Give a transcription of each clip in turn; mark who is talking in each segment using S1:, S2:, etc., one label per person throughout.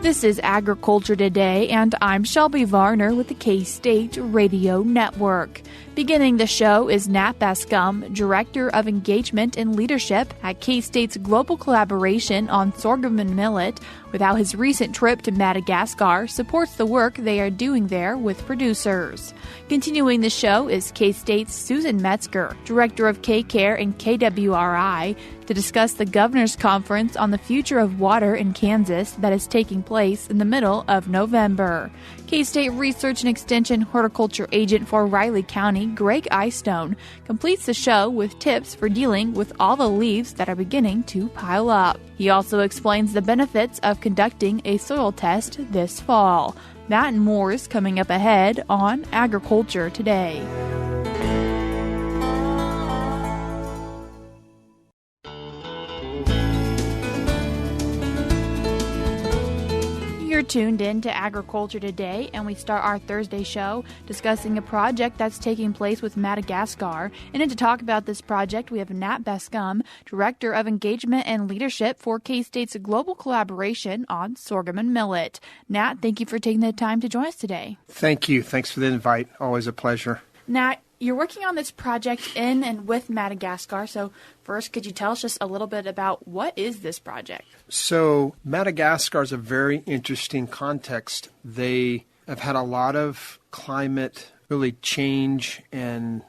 S1: This is Agriculture Today, and I'm Shelby Varner with the K-State Radio Network. Beginning the show is Nat Bascom, Director of Engagement and Leadership at K-State's Global Collaboration on Sorghum and Millet, with how his recent trip to Madagascar supports the work they are doing there with producers. Continuing the show is K-State's Susan Metzger, Director of KCARE and KWRI, to discuss the Governor's Conference on the Future of Water in Kansas that is taking place in the middle of November. K-State Research and Extension Horticulture Agent for Riley County, Gregg Eyestone, completes the show with tips for dealing with all the leaves that are beginning to pile up. He also explains the benefits of conducting a soil test this fall. That and more is coming up ahead on Agriculture Today. You're tuned in to Agriculture Today, and we start our Thursday show discussing a project that's taking place with Madagascar. And to talk about this project, we have Nat Bascom, Director of Engagement and Leadership for K-State's Global Collaboration on Sorghum and Millet. Nat, thank you for taking the time to join us today.
S2: Thank you. Thanks for the invite. Always a pleasure.
S1: Nat, you're working on this project in and with Madagascar. So first, could you tell us just a little bit about what is this project?
S2: So Madagascar is a very interesting context. They have had a lot of climate really change, and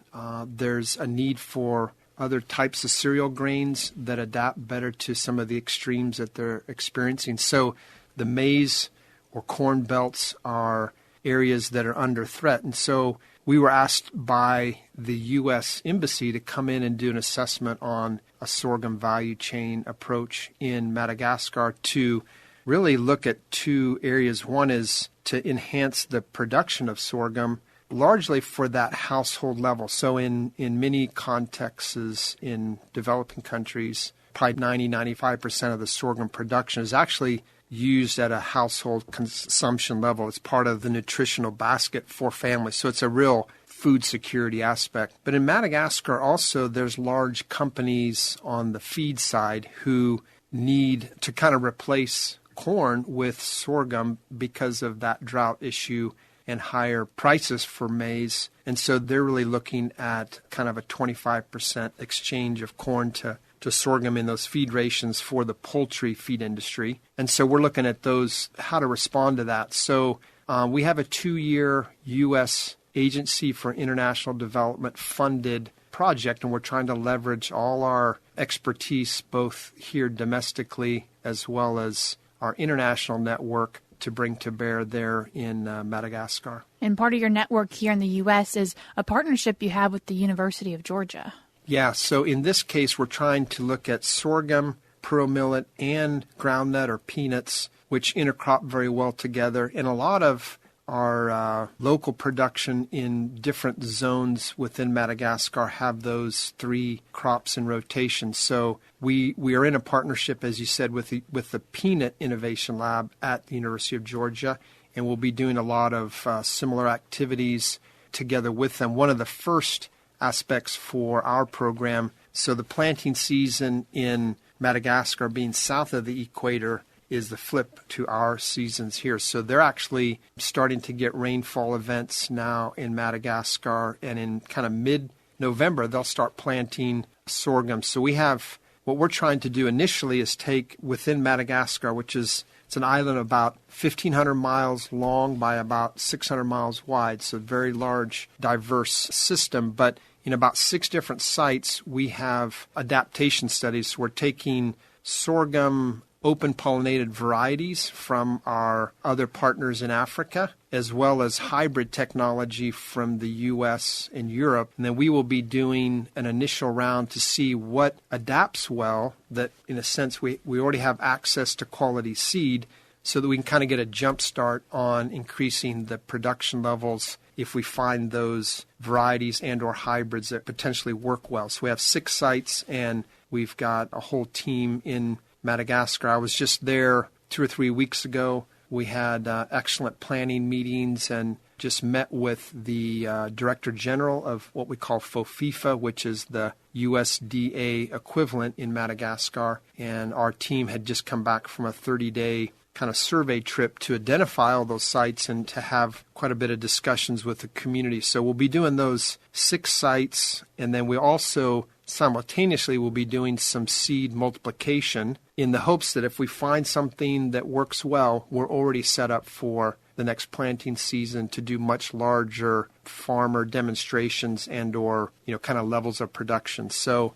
S2: there's a need for other types of cereal grains that adapt better to some of the extremes that they're experiencing. So the maize or corn belts are areas that are under threat. And so we were asked by the U.S. Embassy to come in and do an assessment on a sorghum value chain approach in Madagascar to really look at two areas. One is to enhance the production of sorghum, largely for that household level. So in many contexts in developing countries, probably 90-95% of the sorghum production is actually used at a household consumption level. It's part of the nutritional basket for families. So it's a real food security aspect. But in Madagascar also, there's large companies on the feed side who need to kind of replace corn with sorghum because of that drought issue and higher prices for maize. And so they're really looking at kind of a 25% exchange of corn to sorghum in those feed rations for the poultry feed industry. And so we're looking at those, how to respond to that. So we have a 2-year U.S. Agency for International Development funded project, and we're trying to leverage all our expertise, both here domestically as well as our international network, to bring to bear there in Madagascar.
S1: And part of your network here in the U.S. is a partnership you have with the University of Georgia.
S2: Yeah, so in this case, we're trying to look at sorghum, pearl millet, and groundnut or peanuts, which intercrop very well together. And a lot of our local production in different zones within Madagascar have those three crops in rotation. So we are in a partnership, as you said, with the Peanut Innovation Lab at the University of Georgia, and we'll be doing a lot of similar activities together with them. One of the first aspects for our program, so the planting season in Madagascar being south of the equator is the flip to our seasons here. So they're actually starting to get rainfall events now in Madagascar, and in kind of mid-November they'll start planting sorghum. So we have, what we're trying to do initially is take within Madagascar, which is, it's an island about 1,500 miles long by about 600 miles wide, so a very large, diverse system. But in about 6 different sites, we have adaptation studies. So we're taking sorghum open-pollinated varieties from our other partners in Africa, as well as hybrid technology from the U.S. and Europe. And then we will be doing an initial round to see what adapts well, that in a sense we already have access to quality seed, so that we can kind of get a jump start on increasing the production levels if we find those varieties and or hybrids that potentially work well. So we have 6 sites, and we've got a whole team in Madagascar. I was just there 2 or 3 weeks ago. We had excellent planning meetings and just met with the Director General of what we call FOFIFA, which is the USDA equivalent in Madagascar. And our team had just come back from a 30-day kind of survey trip to identify all those sites and to have quite a bit of discussions with the community. So we'll be doing those 6 sites, and then we also simultaneously will be doing some seed multiplication in the hopes that if we find something that works well, we're already set up for the next planting season to do much larger farmer demonstrations and or, kind of levels of production. So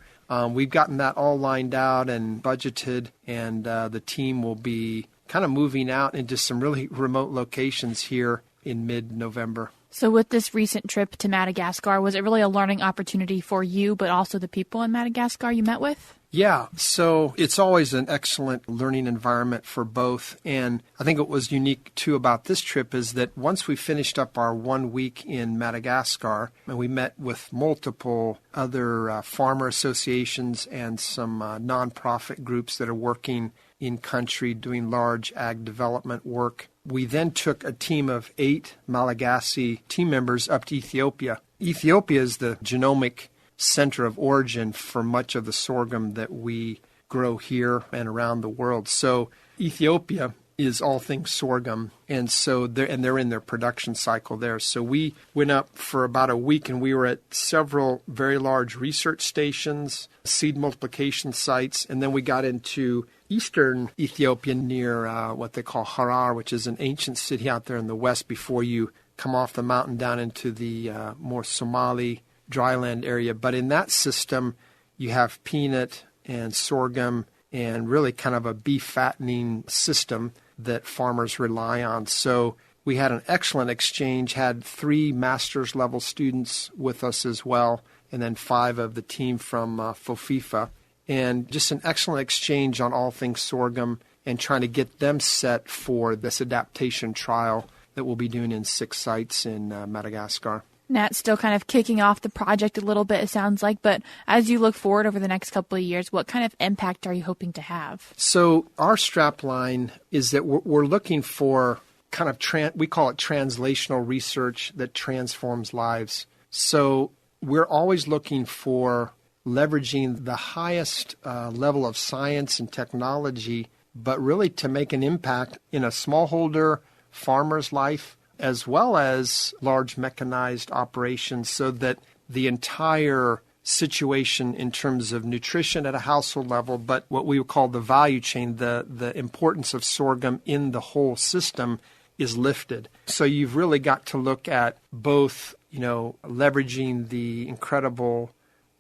S2: we've gotten that all lined out and budgeted, and the team will be kind of moving out into some really remote locations here in mid-November.
S1: So with this recent trip to Madagascar, was it really a learning opportunity for you, but also the people in Madagascar you met with?
S2: Yeah, so it's always an excellent learning environment for both. And I think what was unique, too, about this trip is that once we finished up our 1 week in Madagascar, and we met with multiple other farmer associations and some nonprofit groups that are working in country doing large ag development work, we then took a team of 8 Malagasy team members up to Ethiopia. Ethiopia is the genomic center of origin for much of the sorghum that we grow here and around the world. So Ethiopia is all things sorghum, and so they're in their production cycle there. So we went up for about a week, and we were at several very large research stations, seed multiplication sites, and then we got into eastern Ethiopia near what they call Harar, which is an ancient city out there in the west before you come off the mountain down into the more Somali dryland area. But in that system, you have peanut and sorghum and really kind of a beef fattening system that farmers rely on. So we had an excellent exchange, had 3 master's level students with us as well, and then 5 of the team from FOFIFA. And just an excellent exchange on all things sorghum and trying to get them set for this adaptation trial that we'll be doing in 6 sites in Madagascar.
S1: Nat, still kind of kicking off the project a little bit, it sounds like, but as you look forward over the next couple of years, what kind of impact are you hoping to have?
S2: So our strapline is that we're looking for kind of, we call it translational research that transforms lives. So we're always looking for leveraging the highest level of science and technology, but really to make an impact in a smallholder farmer's life, as well as large mechanized operations, so that the entire situation in terms of nutrition at a household level, but what we would call the value chain, the importance of sorghum in the whole system is lifted. So you've really got to look at both, leveraging the incredible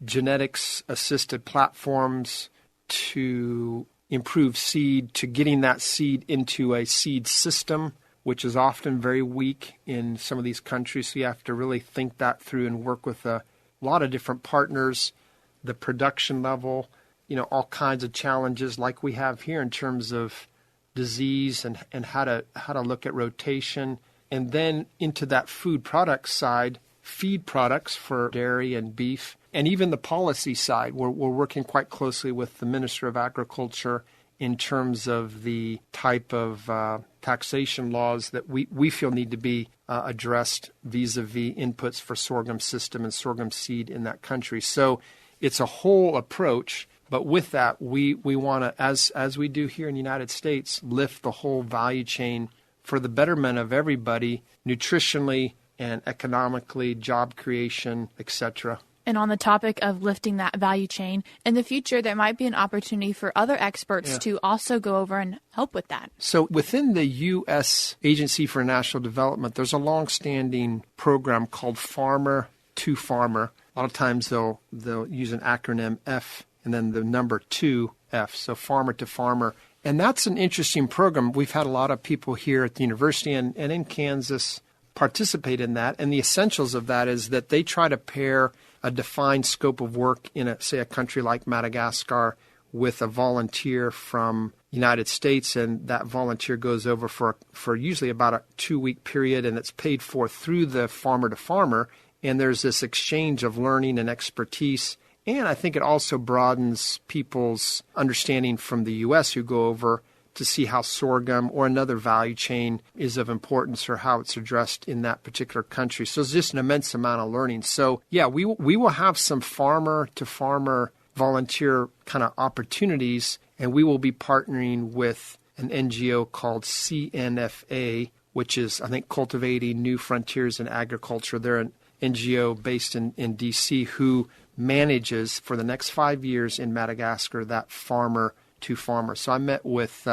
S2: genetics-assisted platforms to improve seed, to getting that seed into a seed system, which is often very weak in some of these countries. So you have to really think that through and work with a lot of different partners, the production level, all kinds of challenges like we have here in terms of disease and how to look at rotation. And then into that food product side, feed products for dairy and beef, and even the policy side. We're working quite closely with the Minister of Agriculture in terms of the type of taxation laws that we feel need to be addressed vis-a-vis inputs for sorghum system and sorghum seed in that country. So it's a whole approach, but with that, we want to, as we do here in the United States, lift the whole value chain for the betterment of everybody, nutritionally and economically, job creation, etc.
S1: And on the topic of lifting that value chain, in the future, there might be an opportunity for other experts to also go over and help with that. So
S2: within the U.S. Agency for National Development, there's a long-standing program called Farmer to Farmer. A lot of times they'll use an acronym F and then the number 2F, so Farmer to Farmer. And that's an interesting program. We've had a lot of people here at the university and in Kansas participate in that. And the essentials of that is that they try to pair a defined scope of work in, a country like Madagascar with a volunteer from the United States, and that volunteer goes over for usually about a 2-week period, and it's paid for through the farmer to farmer, and there's this exchange of learning and expertise, and I think it also broadens people's understanding from the U.S. who go over to see how sorghum or another value chain is of importance or how it's addressed in that particular country. So it's just an immense amount of learning. So, yeah, we will have some farmer-to-farmer volunteer kind of opportunities, and we will be partnering with an NGO called CNFA, which is, I think, Cultivating New Frontiers in Agriculture. They're an NGO based in D.C. who manages for the next 5 years in Madagascar that farmer to farmer. So I met with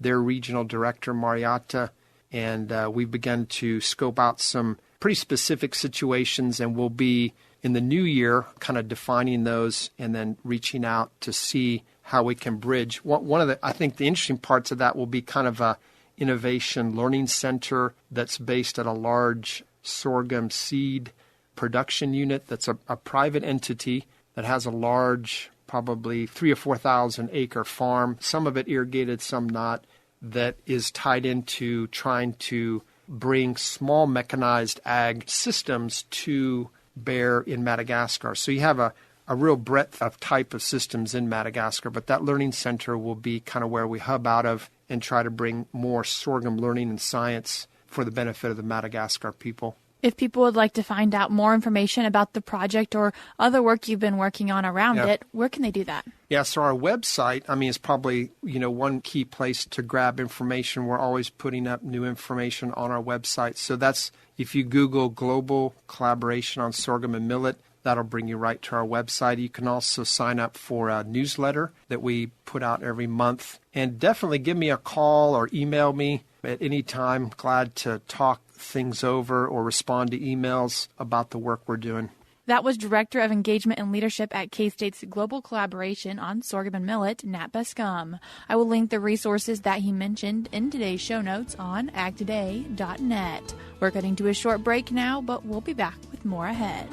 S2: their regional director, Marietta, and we've begun to scope out some pretty specific situations, and we'll be in the new year kind of defining those and then reaching out to see how we can bridge. One of the, I think the interesting parts of that will be kind of a innovation learning center that's based at a large sorghum seed production unit that's a private entity that has a large, probably 3,000 or 4,000 acre farm, some of it irrigated, some not, that is tied into trying to bring small mechanized ag systems to bear in Madagascar. So you have a real breadth of type of systems in Madagascar, but that learning center will be kind of where we hub out of and try to bring more sorghum learning and science for the benefit of the Madagascar people.
S1: If people would like to find out more information about the project or other work you've been working on around it, where can they do that?
S2: Yeah, so our website, is probably, one key place to grab information. We're always putting up new information on our website. So that's, if you Google Global Collaboration on Sorghum and Millet, that'll bring you right to our website. You can also sign up for a newsletter that we put out every month. And definitely give me a call or email me at any time. Glad to talk things over or respond to emails about the work we're doing.
S1: That was Director of Engagement and Leadership at K-State's Global Collaboration on Sorghum and Millet, Nat Bascom. I will link the resources that he mentioned in today's show notes on agtoday.net. We're getting to a short break now, but we'll be back with more ahead.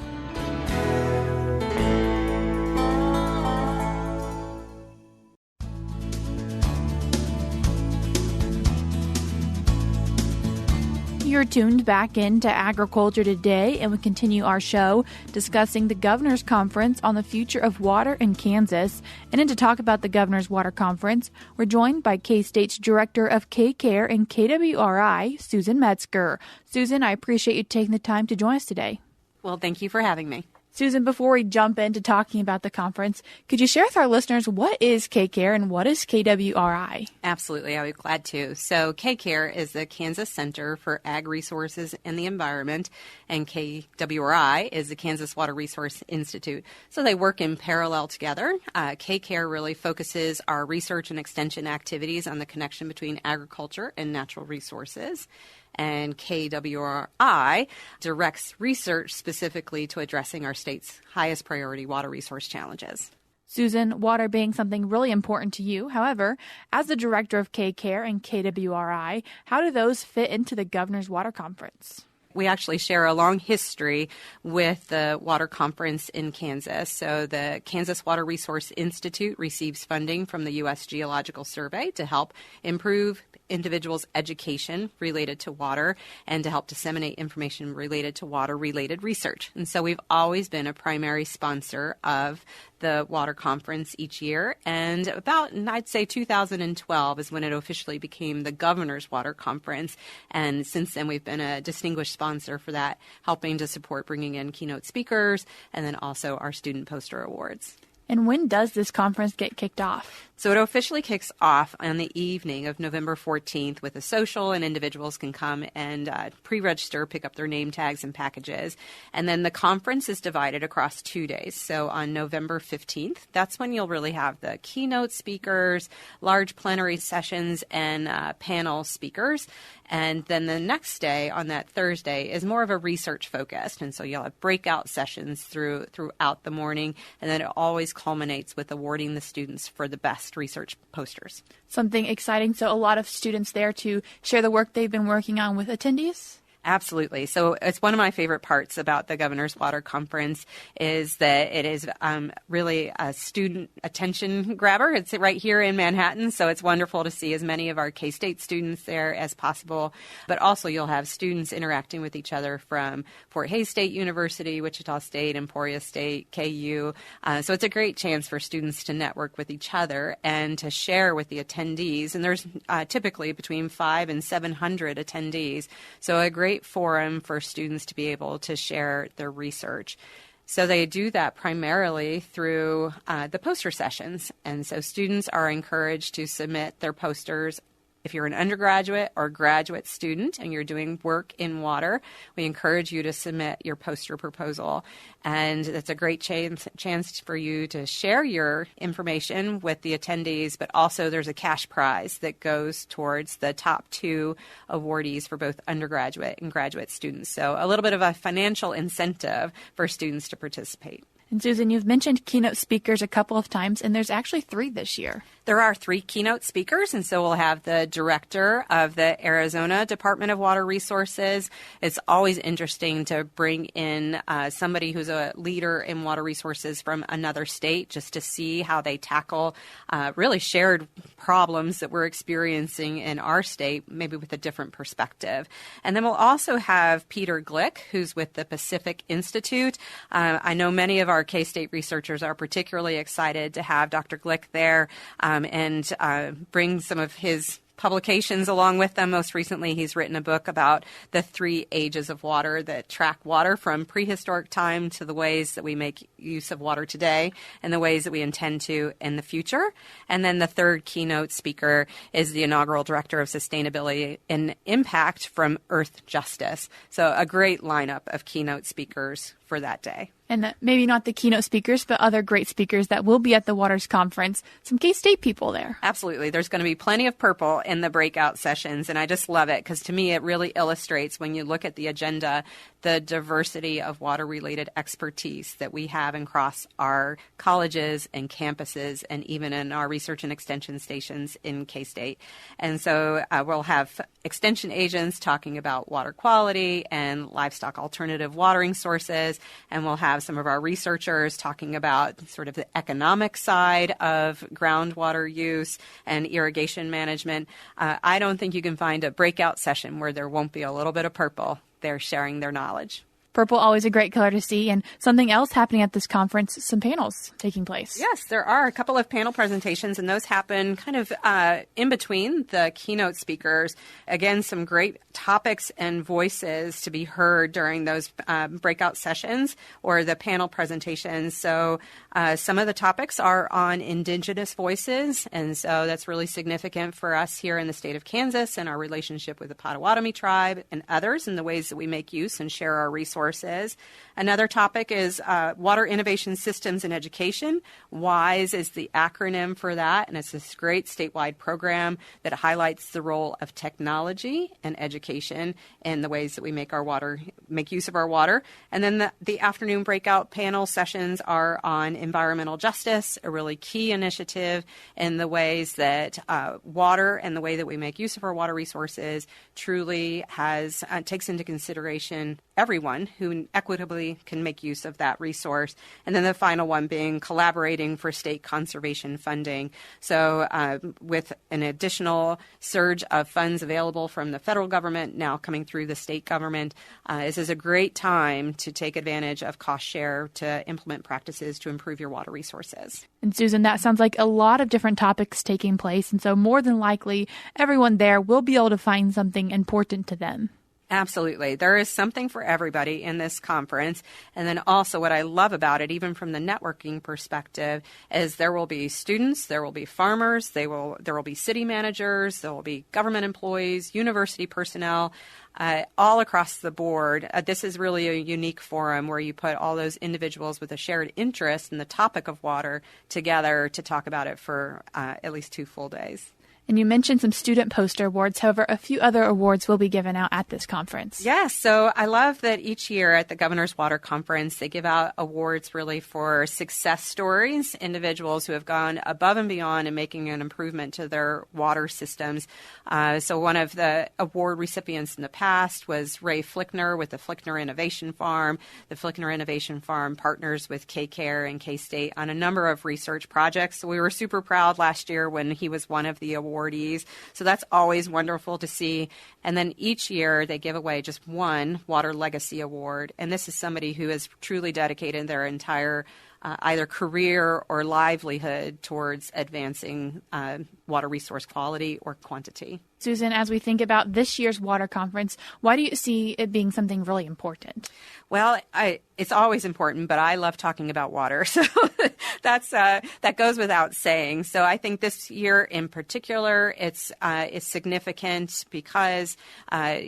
S1: You're tuned back into Agriculture Today, and we continue our show discussing the Governor's Conference on the future of water in Kansas. And to talk about the Governor's Water Conference, we're joined by K-State's Director of KCARE and KWRI, Susan Metzger. Susan, I appreciate you taking the time to join us today.
S3: Well, thank you for having me.
S1: Susan, before we jump into talking about the conference, could you share with our listeners what is KCARE and what is KWRI?
S3: Absolutely. I would be glad to. So KCARE is the Kansas Center for Ag Resources and the Environment, and KWRI is the Kansas Water Resource Institute. So they work in parallel together. KCARE really focuses our research and extension activities on the connection between agriculture and natural resources. And KWRI directs research specifically to addressing our state's highest priority water resource challenges.
S1: Susan, water being something really important to you. However, as the director of KCARE and KWRI, how do those fit into the Governor's Water Conference?
S3: We actually share a long history with the Water Conference in Kansas. So the Kansas Water Resource Institute receives funding from the U.S. Geological Survey to help improve individuals' education related to water and to help disseminate information related to water-related research. And so we've always been a primary sponsor of the Water Conference each year. And about, I'd say, 2012 is when it officially became the Governor's Water Conference. And since then, we've been a distinguished sponsor for that, helping to support bringing in keynote speakers and then also our student poster awards.
S1: And when does this conference get kicked off?
S3: So it officially kicks off on the evening of November 14th with a social, and individuals can come and pre-register, pick up their name tags and packages. And then the conference is divided across 2 days. So on November 15th, that's when you'll really have the keynote speakers, large plenary sessions, and panel speakers. And then the next day, on that Thursday, is more of a research focused. And so you'll have breakout sessions throughout the morning. And then it always culminates with awarding the students for the best research posters.
S1: Something exciting. So a lot of students there to share the work they've been working on with attendees?
S3: Absolutely. So it's one of my favorite parts about the Governor's Water Conference is that it is really a student attention grabber. It's right here in Manhattan, so it's wonderful to see as many of our K-State students there as possible. But also you'll have students interacting with each other from Fort Hays State University, Wichita State, Emporia State, KU. So it's a great chance for students to network with each other and to share with the attendees. And there's typically between 500 and 700 attendees. So a great forum for students to be able to share their research. So they do that primarily through the poster sessions. And so students are encouraged to submit their posters If you're an undergraduate or graduate student and you're doing work in water, we encourage you to submit your poster proposal. And it's a great chance for you to share your information with the attendees, but also there's a cash prize that goes towards the top 2 awardees for both undergraduate and graduate students. So a little bit of a financial incentive for students to participate.
S1: And Susan, you've mentioned keynote speakers a couple of times, and there's actually 3 this year.
S3: There are 3 keynote speakers, and so we'll have the director of the Arizona Department of Water Resources. It's always interesting to bring in somebody who's a leader in water resources from another state just to see how they tackle really shared problems that we're experiencing in our state, maybe with a different perspective. And then we'll also have Peter Glick, who's with the Pacific Institute. I know many of our K-State researchers are particularly excited to have Dr. Glick there and bring some of his publications along with them. Most recently, he's written a book about the 3 ages of water that track water from prehistoric time to the ways that we make use of water today and the ways that we intend to in the future. And then the 3rd keynote speaker is the inaugural Director of Sustainability and Impact from Earth Justice. So a great lineup of keynote speakers for that day.
S1: And maybe not the keynote speakers, but other great speakers that will be at the Waters Conference. Some K-State people there.
S3: Absolutely. There's going to be plenty of purple in the breakout sessions, and I just love it because to me it really illustrates, when you look at the agenda, the diversity of water-related expertise that we have across our colleges and campuses and even in our research and extension stations in K-State. And so we'll have extension agents talking about water quality and livestock alternative watering sources, and we'll have some of our researchers talking about sort of the economic side of groundwater use and irrigation management. I don't think you can find a breakout session where there won't be a little bit of purple. They're sharing their knowledge.
S1: Purple, always a great color to see. And something else happening at this conference, some panels taking place.
S3: Yes, there are a couple of panel presentations, and those happen kind of in between the keynote speakers. Again, some great topics and voices to be heard during those breakout sessions or the panel presentations. So some of the topics are on Indigenous voices, and so that's really significant for us here in the state of Kansas and our relationship with the Potawatomi tribe and others and the ways that we make use and share our resources. Another topic is Water Innovation Systems in Education. WISE is the acronym for that, and it's this great statewide program that highlights the role of technology and education in the ways that we make use of our water. And then the afternoon breakout panel sessions are on environmental justice, a really key initiative in the ways that water and the way that we make use of our water resources truly takes into consideration everyone who equitably can make use of that resource. And then the final one being collaborating for state conservation funding. So with an additional surge of funds available from the federal government now coming through the state government, this is a great time to take advantage of cost share to implement practices to improve your water resources.
S1: And Susan, that sounds like a lot of different topics taking place. And so more than likely, everyone there will be able to find something important to them.
S3: Absolutely. There is something for everybody in this conference. And then also what I love about it, even from the networking perspective, is there will be students, there will be farmers, there will be city managers, there will be government employees, university personnel, all across the board. This is really a unique forum where you put all those individuals with a shared interest in the topic of water together to talk about it for at least 2 full days.
S1: And you mentioned some student poster awards. However, a few other awards will be given out at this conference.
S3: Yes. So I love that each year at the Governor's Water Conference, they give out awards really for success stories, individuals who have gone above and beyond in making an improvement to their water systems. So one of the award recipients in the past was Ray Flickner with the Flickner Innovation Farm. The Flickner Innovation Farm partners with KCARE and K-State on a number of research projects. So we were super proud last year when he was one of the awardees. So that's always wonderful to see. And then each year they give away just one Water Legacy Award. And this is somebody who has truly dedicated their entire either career or livelihood towards advancing water resource quality or quantity.
S1: Susan, as we think about this year's water conference, why do you see it being something really important?
S3: Well, it's always important, but I love talking about water, so that goes without saying. So I think this year in particular, it's significant because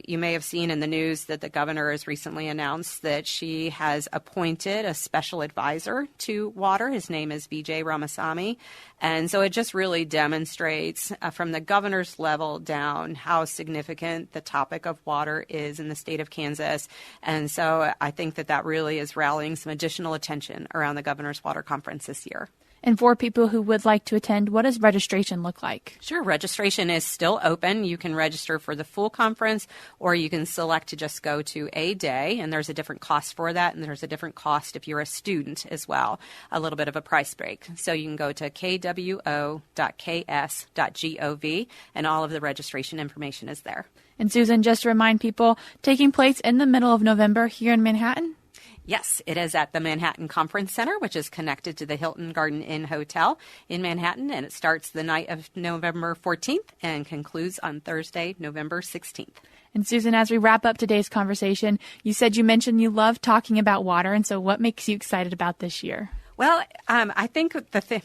S3: you may have seen in the news that the governor has recently announced that she has appointed a special advisor to water. His name is Vijay Ramasamy. And so it just really demonstrates from the governor's level down how significant the topic of water is in the state of Kansas. And so I think that really is rallying some additional attention around the governor's water conference this year.
S1: And for people who would like to attend, what does registration look like?
S3: Sure. Registration is still open. You can register for the full conference, or you can select to just go to a day, and there's a different cost for that, and there's a different cost if you're a student as well, a little bit of a price break. So you can go to kwo.ks.gov, and all of the registration information is there.
S1: And Susan, just to remind people, taking place in the middle of November here in Manhattan?
S3: Yes, it is at the Manhattan Conference Center, which is connected to the Hilton Garden Inn Hotel in Manhattan, and it starts the night of November 14th and concludes on Thursday, November 16th.
S1: And Susan, as we wrap up today's conversation, you said you mentioned you love talking about water, and so what makes you excited about this year?
S3: Well, I think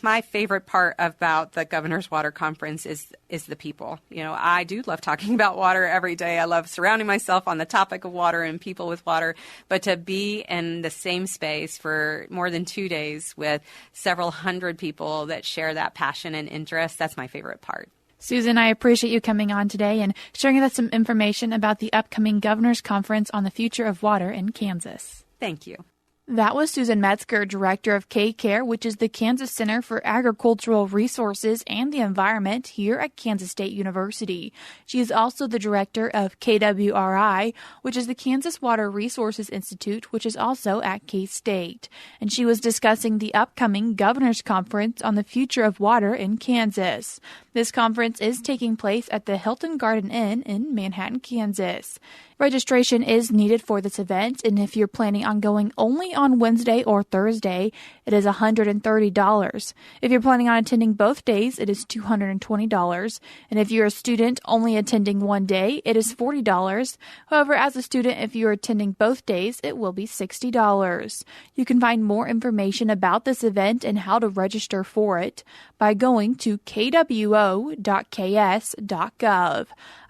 S3: my favorite part about the Governor's Water Conference is the people. You know, I do love talking about water every day. I love surrounding myself on the topic of water and people with water. But to be in the same space for more than 2 days with several hundred people that share that passion and interest, that's my favorite part.
S1: Susan, I appreciate you coming on today and sharing with us some information about the upcoming Governor's Conference on the future of water in Kansas.
S3: Thank you.
S1: That was Susan Metzger, director of KCARE, which is the Kansas Center for Agricultural Resources and the Environment here at Kansas State University. She is also the director of KWRI, which is the Kansas Water Resources Institute, which is also at K-State. And she was discussing the upcoming Governor's Conference on the future of water in Kansas. This conference is taking place at the Hilton Garden Inn in Manhattan, Kansas. Registration is needed for this event, and if you're planning on going only on Wednesday or Thursday, it is $130. If you're planning on attending both days, it is $220. And if you're a student only attending one day, it is $40. However, as a student, if you're attending both days, it will be $60. You can find more information about this event and how to register for it by going to kwo.ks.gov.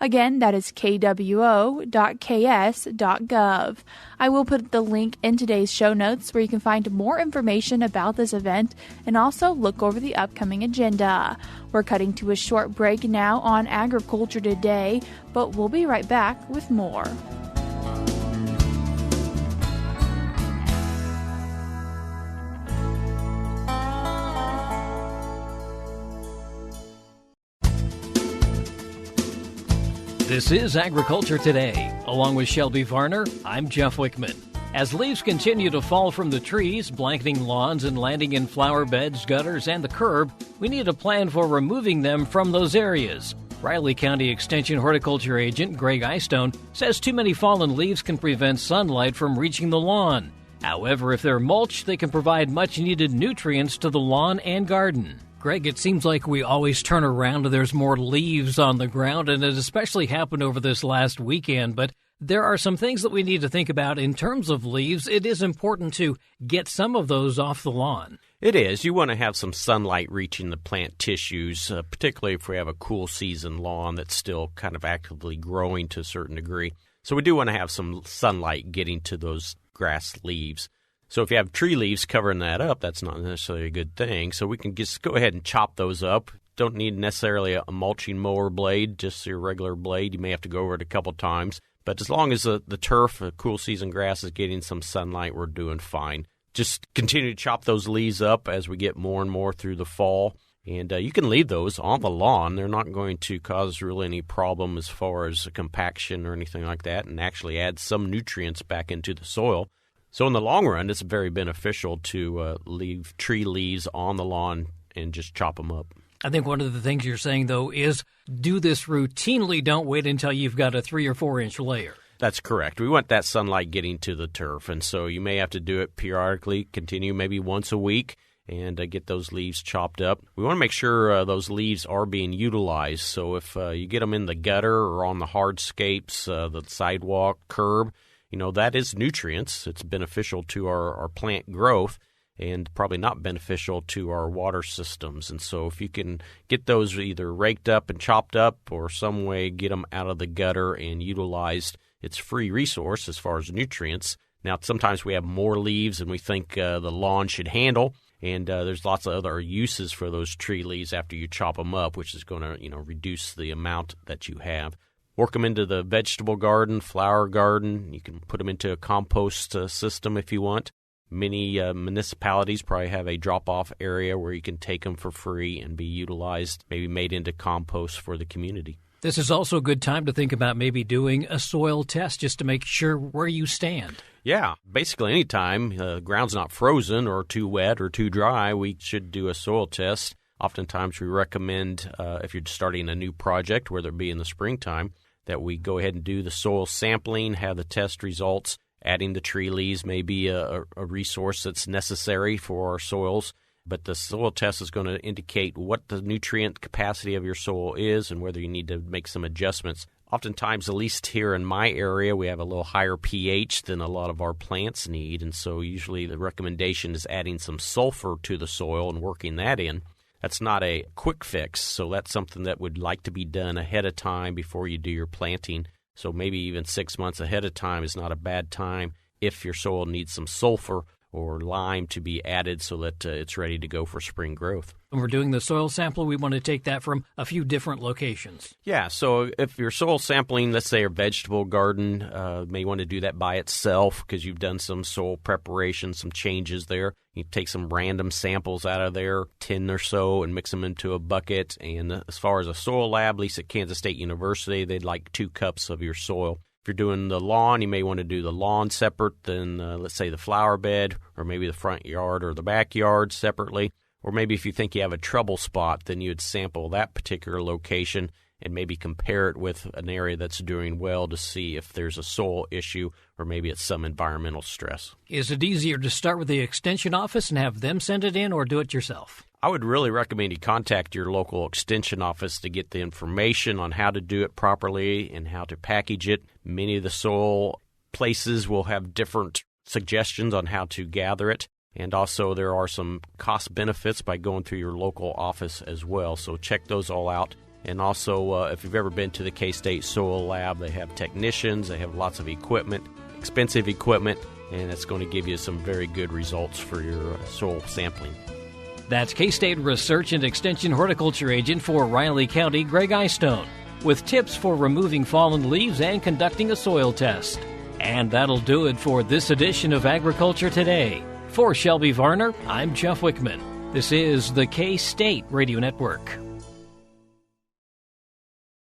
S1: Again, that is kwo.ks.gov. I will put the link in today's show notes where you can find more information about this event and also look over the upcoming agenda. We're cutting to a short break now on Agriculture Today, but we'll be right back with more.
S4: This is Agriculture Today. Along with Shelby Varner, I'm Jeff Wickman. As leaves continue to fall from the trees, blanketing lawns and landing in flower beds, gutters, and the curb, we need a plan for removing them from those areas. Riley County Extension Horticulture Agent Gregg Eyestone says too many fallen leaves can prevent sunlight from reaching the lawn. However, if they're mulched, they can provide much-needed nutrients to the lawn and garden. Greg, it seems like we always turn around and there's more leaves on the ground, and it especially happened over this last weekend. But there are some things that we need to think about in terms of leaves. It is important to get some of those off the lawn.
S5: It is. You want to have some sunlight reaching the plant tissues, particularly if we have a cool season lawn that's still kind of actively growing to a certain degree. So we do want to have some sunlight getting to those grass leaves. So if you have tree leaves covering that up, that's not necessarily a good thing. So we can just go ahead and chop those up. Don't need necessarily a mulching mower blade, just your regular blade. You may have to go over it a couple times. But as long as the turf, the cool season grass, is getting some sunlight, we're doing fine. Just continue to chop those leaves up as we get more and more through the fall. And you can leave those on the lawn. They're not going to cause really any problem as far as compaction or anything like that, and actually add some nutrients back into the soil. So in the long run, it's very beneficial to leave tree leaves on the lawn and just chop them up.
S4: I think one of the things you're saying, though, is do this routinely. Don't wait until you've got a 3 or 4 inch layer.
S5: That's correct. We want that sunlight getting to the turf, and so you may have to do it periodically, continue maybe once a week, and get those leaves chopped up. We want to make sure those leaves are being utilized, so if you get them in the gutter or on the hardscapes, the sidewalk, curb, that is nutrients. It's beneficial to our plant growth and probably not beneficial to our water systems. And so if you can get those either raked up and chopped up or some way get them out of the gutter and utilized, it's free resource as far as nutrients. Now, sometimes we have more leaves than we think the lawn should handle, and there's lots of other uses for those tree leaves after you chop them up, which is going to reduce the amount that you have. Work them into the vegetable garden, flower garden. You can put them into a compost system if you want. Many municipalities probably have a drop-off area where you can take them for free and be utilized, maybe made into compost for the community.
S4: This is also a good time to think about maybe doing a soil test just to make sure where you stand.
S5: Yeah, basically any time the ground's not frozen or too wet or too dry, we should do a soil test. Oftentimes we recommend if you're starting a new project, whether it be in the springtime, that we go ahead and do the soil sampling, have the test results. Adding the tree leaves may be a resource that's necessary for our soils, but the soil test is going to indicate what the nutrient capacity of your soil is and whether you need to make some adjustments. Oftentimes, at least here in my area, we have a little higher pH than a lot of our plants need, and so usually the recommendation is adding some sulfur to the soil and working that in. That's not a quick fix, so that's something that would like to be done ahead of time before you do your planting. So maybe even 6 months ahead of time is not a bad time if your soil needs some sulfur or lime to be added so that it's ready to go for spring growth.
S4: When we're doing the soil sample, we want to take that from a few different locations.
S5: Yeah, so if you're soil sampling, let's say a vegetable garden, may want to do that by itself because you've done some soil preparation, some changes there. You take some random samples out of there, 10 or so, and mix them into a bucket. And as far as a soil lab, at least at Kansas State University, they'd like 2 cups of your soil. If you're doing the lawn, you may want to do the lawn separate than, let's say, the flower bed, or maybe the front yard or the backyard separately. Or maybe if you think you have a trouble spot, then you would sample that particular location and maybe compare it with an area that's doing well to see if there's a soil issue or maybe it's some environmental stress.
S4: Is it easier to start with the extension office and have them send it in or do it yourself?
S5: I would really recommend you contact your local extension office to get the information on how to do it properly and how to package it. Many of the soil places will have different suggestions on how to gather it. And also there are some cost benefits by going through your local office as well. So check those all out. And also, if you've ever been to the K-State Soil Lab, they have technicians, they have lots of equipment, expensive equipment, and it's going to give you some very good results for your soil sampling.
S4: That's K-State Research and Extension Horticulture Agent for Riley County, Gregg Eyestone, with tips for removing fallen leaves and conducting a soil test. And that'll do it for this edition of Agriculture Today. For Shelby Varner, I'm Jeff Wickman. This is the K-State Radio Network.